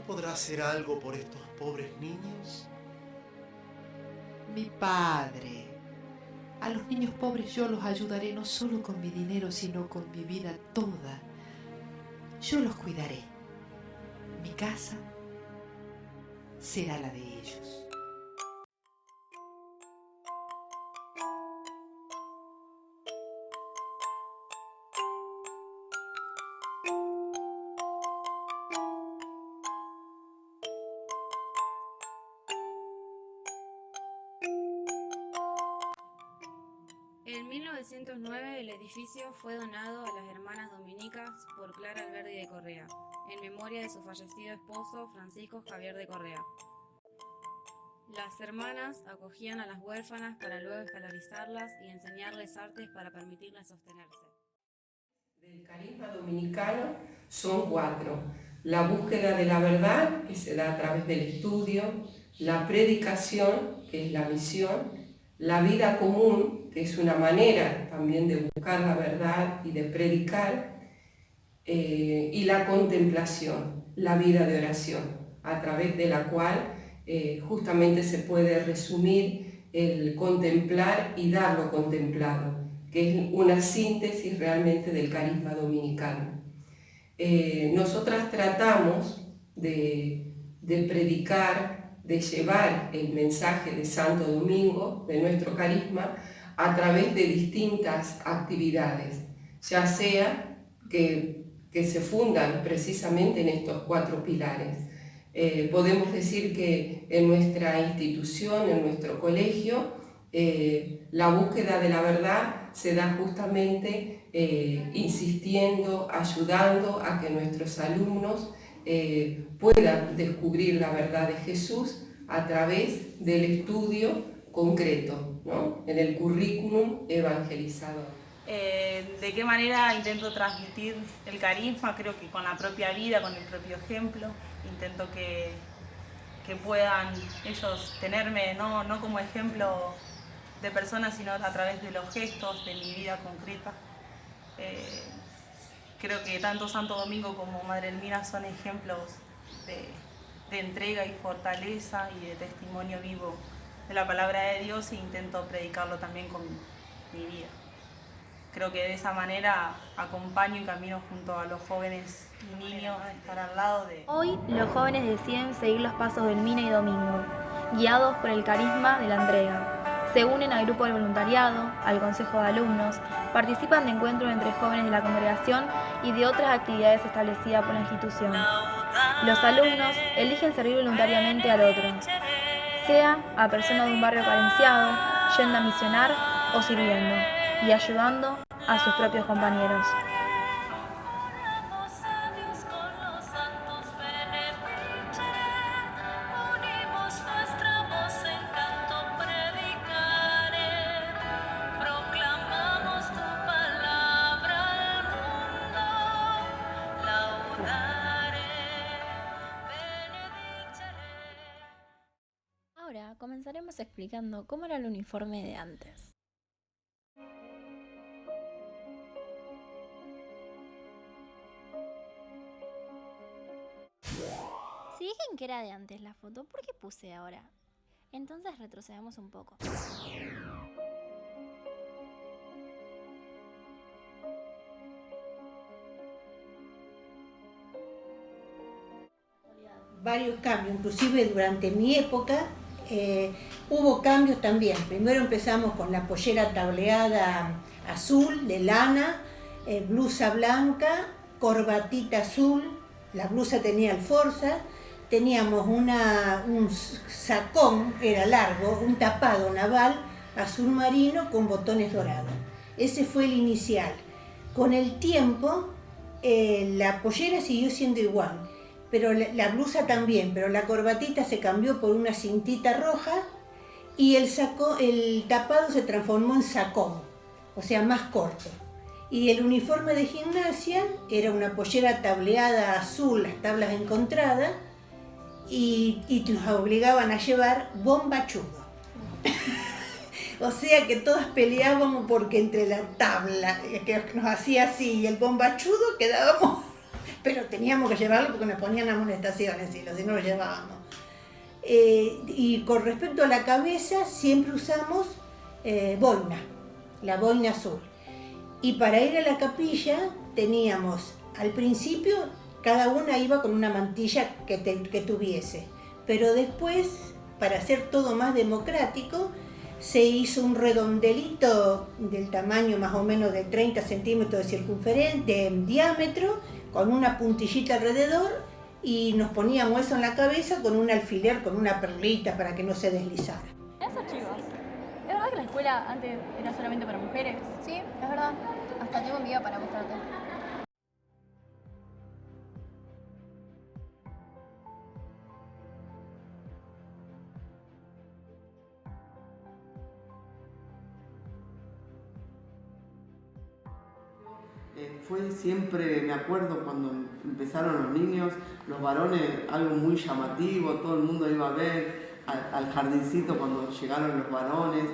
podrá hacer algo por estos pobres niños? Mi padre. A los niños pobres yo los ayudaré no solo con mi dinero, sino con mi vida toda. Yo los cuidaré. Mi casa será la de ellos. En 1909 el edificio fue donado a las hermanas dominicas por Clara Alberdi de Correa, en memoria de su fallecido esposo Francisco Javier de Correa. Las hermanas acogían a las huérfanas para luego escolarizarlas y enseñarles artes para permitirles sostenerse. Del carisma dominicano son 4. La búsqueda de la verdad, que se da a través del estudio, la predicación, que es la misión, la vida común, que es una manera también de buscar la verdad y de predicar, y la contemplación, la vida de oración, a través de la cual justamente se puede resumir el contemplar y dar lo contemplado, que es una síntesis realmente del carisma dominicano. Nosotras tratamos de predicar, de llevar el mensaje de Santo Domingo, de nuestro carisma, a través de distintas actividades, ya sea que se fundan precisamente en estos 4 pilares. Podemos decir que en nuestra institución, en nuestro colegio, la búsqueda de la verdad se da justamente insistiendo, ayudando a que nuestros alumnos puedan descubrir la verdad de Jesús a través del estudio concreto, ¿no? En el currículum evangelizador. ¿De qué manera intento transmitir el carisma? Creo que con la propia vida, con el propio ejemplo. Intento que puedan ellos tenerme no como ejemplo de persona, sino a través de los gestos, de mi vida concreta. Creo que tanto Santo Domingo como Madre Elmira son ejemplos de entrega y fortaleza y de testimonio vivo de la palabra de Dios, e intento predicarlo también con mi vida. Creo que de esa manera acompaño y camino junto a los jóvenes y niños a estar al lado de... Hoy los jóvenes deciden seguir los pasos de Elmina y Domingo, guiados por el carisma de la entrega. Se unen al grupo de voluntariado, al consejo de alumnos, participan de encuentros entre jóvenes de la congregación y de otras actividades establecidas por la institución. Los alumnos eligen servir voluntariamente al otro, sea a personas de un barrio carenciado, yendo a misionar o sirviendo, y ayudando a sus propios compañeros. Ahora comenzaremos explicando cómo era el uniforme de antes. Si dije que era de antes la foto, ¿por qué puse ahora? Entonces retrocedamos un poco. Varios cambios, inclusive durante mi época hubo cambios también. Primero empezamos con la pollera tableada azul de lana, blusa blanca, corbatita azul, la blusa tenía alforza, teníamos un sacón, era largo, un tapado naval azul marino con botones dorados. Ese fue el inicial. Con el tiempo la pollera siguió siendo igual, pero la blusa también, pero la corbatita se cambió por una cintita roja y el tapado se transformó en sacón, o sea, más corto. Y el uniforme de gimnasia era una pollera tableada azul, las tablas encontradas, y nos obligaban a llevar bombachudo. O sea que todas peleábamos porque entre la tabla que nos hacía así y el bombachudo quedábamos pero teníamos que llevarlo porque nos ponían amonestaciones, si no lo llevábamos. Y con respecto a la cabeza, siempre usamos boina, la boina azul. Y para ir a la capilla teníamos, al principio, cada una iba con una mantilla que tuviese, pero después, para hacer todo más democrático, se hizo un redondelito del tamaño más o menos de 30 centímetros de diámetro, con una puntillita alrededor, y nos poníamos eso en la cabeza con un alfiler, con una perlita para que no se deslizara. Esos chicos, ¿es verdad que la escuela antes era solamente para mujeres? Sí, es verdad. Hasta tengo un video para mostrarte. Fue siempre, me acuerdo cuando empezaron los niños, los varones, algo muy llamativo, todo el mundo iba a ver al jardincito cuando llegaron los varones,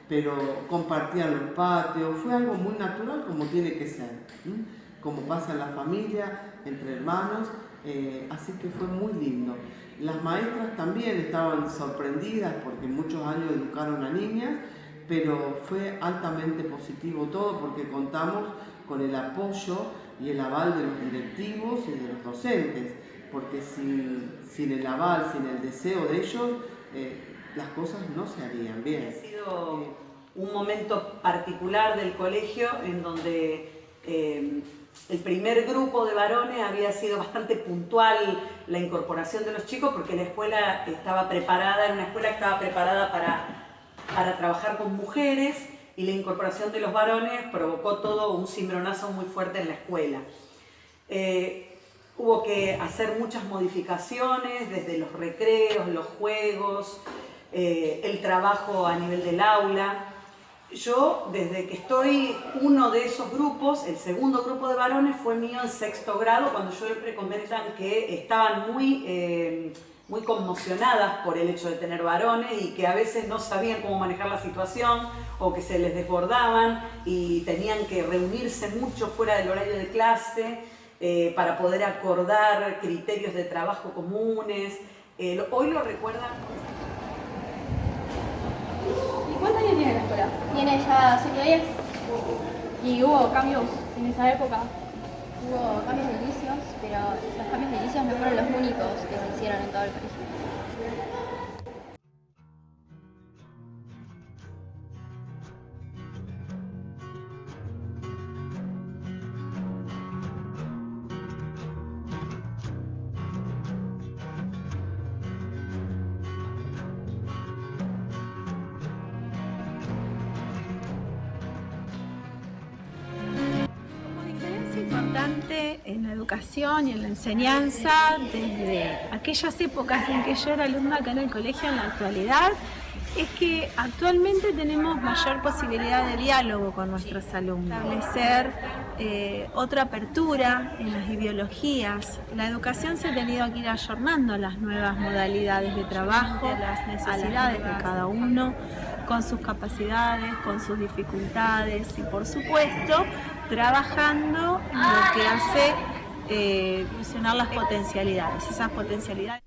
pero compartían los patios, fue algo muy natural como tiene que ser, como pasa en la familia, entre hermanos, así que fue muy lindo. Las maestras también estaban sorprendidas porque muchos años educaron a niñas, pero fue altamente positivo todo porque contamos con el apoyo y el aval de los directivos y de los docentes, porque sin el aval, sin el deseo de ellos, las cosas no se harían bien. Ha sido un momento particular del colegio en donde el primer grupo de varones había sido bastante puntual la incorporación de los chicos porque la escuela estaba preparada, era una escuela que estaba preparada para trabajar con mujeres, y la incorporación de los varones provocó todo un cimbronazo muy fuerte en la escuela. Hubo que hacer muchas modificaciones, desde los recreos, los juegos, el trabajo a nivel del aula. Yo, desde que estoy uno de esos grupos, el segundo grupo de varones fue mío en 6º grado, cuando yo siempre comentan que estaban muy conmocionadas por el hecho de tener varones y que a veces no sabían cómo manejar la situación o que se les desbordaban y tenían que reunirse mucho fuera del horario de clase para poder acordar criterios de trabajo comunes. Hoy lo recuerdan. ¿Y cuántos años tiene la escuela? Tiene ya 7 o 10. ¿Y hubo cambios en esa época? Hubo cambios de edilicios, pero los cambios de edilicios no fueron los únicos que se hicieron en todo el colegio. En la educación y en la enseñanza, desde aquellas épocas en que yo era alumna acá en el colegio en la actualidad, es que actualmente tenemos mayor posibilidad de diálogo con nuestros alumnos, establecer otra apertura en las ideologías. La educación se ha tenido que ir ayornando a las nuevas modalidades de trabajo, a las necesidades de cada uno, con sus capacidades, con sus dificultades y por supuesto trabajando en lo que hace fusionar las potencialidades, esas potencialidades.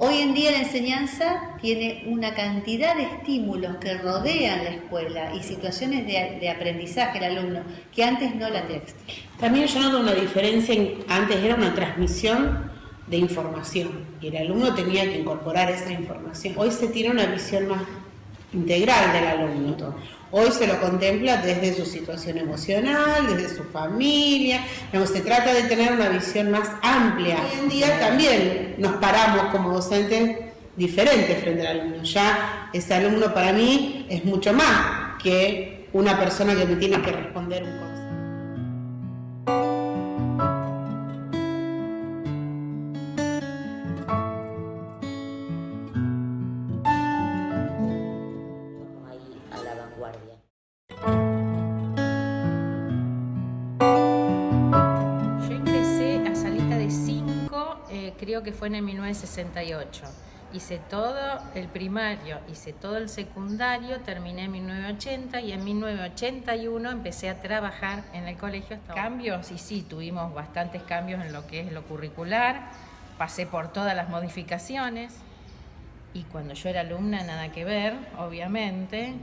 Hoy en día la enseñanza tiene una cantidad de estímulos que rodean la escuela y situaciones de aprendizaje del alumno que antes no la tenía. También yo noto una diferencia, antes era una transmisión de información y el alumno tenía que incorporar esa información. Hoy se tiene una visión más integral del alumno. Hoy se lo contempla desde su situación emocional, desde su familia, se trata de tener una visión más amplia. Hoy en día también nos paramos como docentes diferente frente al alumno. Ya ese alumno para mí es mucho más que una persona que me tiene que responder un concepto. Creo que fue en el 1968. Hice todo el primario, hice todo el secundario, terminé en 1980 y en 1981 empecé a trabajar en el colegio. Cambios, y sí, tuvimos bastantes cambios en lo que es lo curricular, pasé por todas las modificaciones y cuando yo era alumna nada que ver, obviamente.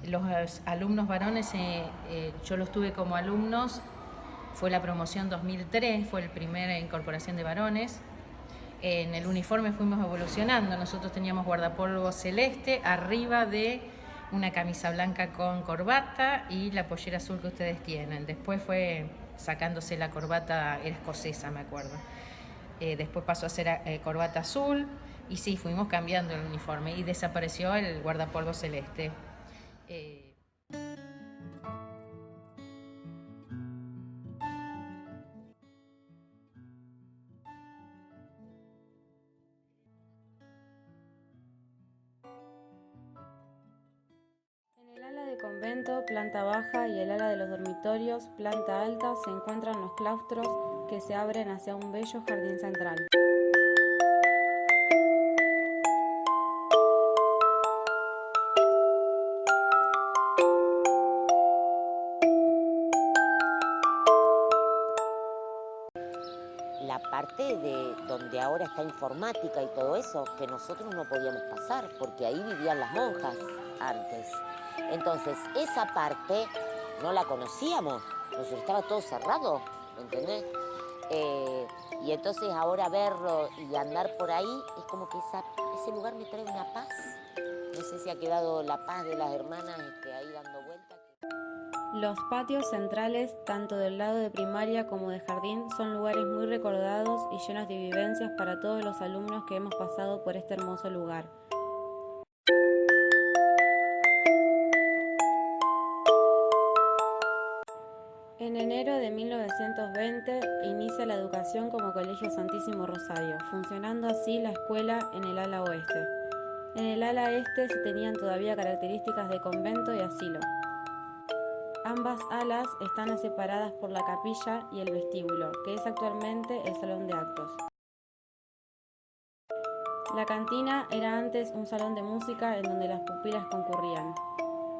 Los alumnos varones, yo los tuve como alumnos, fue la promoción 2003, fue la primera incorporación de varones. En el uniforme fuimos evolucionando, nosotros teníamos guardapolvo celeste arriba de una camisa blanca con corbata y la pollera azul que ustedes tienen. Después fue sacándose la corbata, era escocesa me acuerdo. Después pasó a ser corbata azul y sí, fuimos cambiando el uniforme y desapareció el guardapolvo celeste. Convento, planta baja y el ala de los dormitorios, planta alta, se encuentran los claustros que se abren hacia un bello jardín central. La parte de donde ahora está informática y todo eso, que nosotros no podíamos pasar, porque ahí vivían las monjas antes. Entonces, esa parte no la conocíamos, nosotros estaba todo cerrado, ¿me entendés? Y entonces ahora verlo y andar por ahí, es como que ese lugar me trae una paz. No sé si ha quedado la paz de las hermanas ahí dando vueltas. Los patios centrales, tanto del lado de primaria como de jardín, son lugares muy recordados y llenos de vivencias para todos los alumnos que hemos pasado por este hermoso lugar. En enero de 1920 inicia la educación como Colegio Santísimo Rosario, funcionando así la escuela en el ala oeste. En el ala este se tenían todavía características de convento y asilo. Ambas alas están separadas por la capilla y el vestíbulo, que es actualmente el salón de actos. La cantina era antes un salón de música en donde las pupilas concurrían.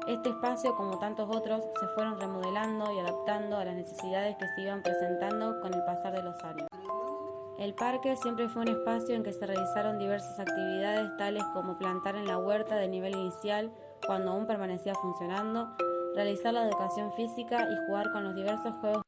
Este espacio, como tantos otros, se fueron remodelando y adaptando a las necesidades que se iban presentando con el pasar de los años. El parque siempre fue un espacio en que se realizaron diversas actividades tales como plantar en la huerta de nivel inicial cuando aún permanecía funcionando, realizar la educación física y jugar con los diversos juegos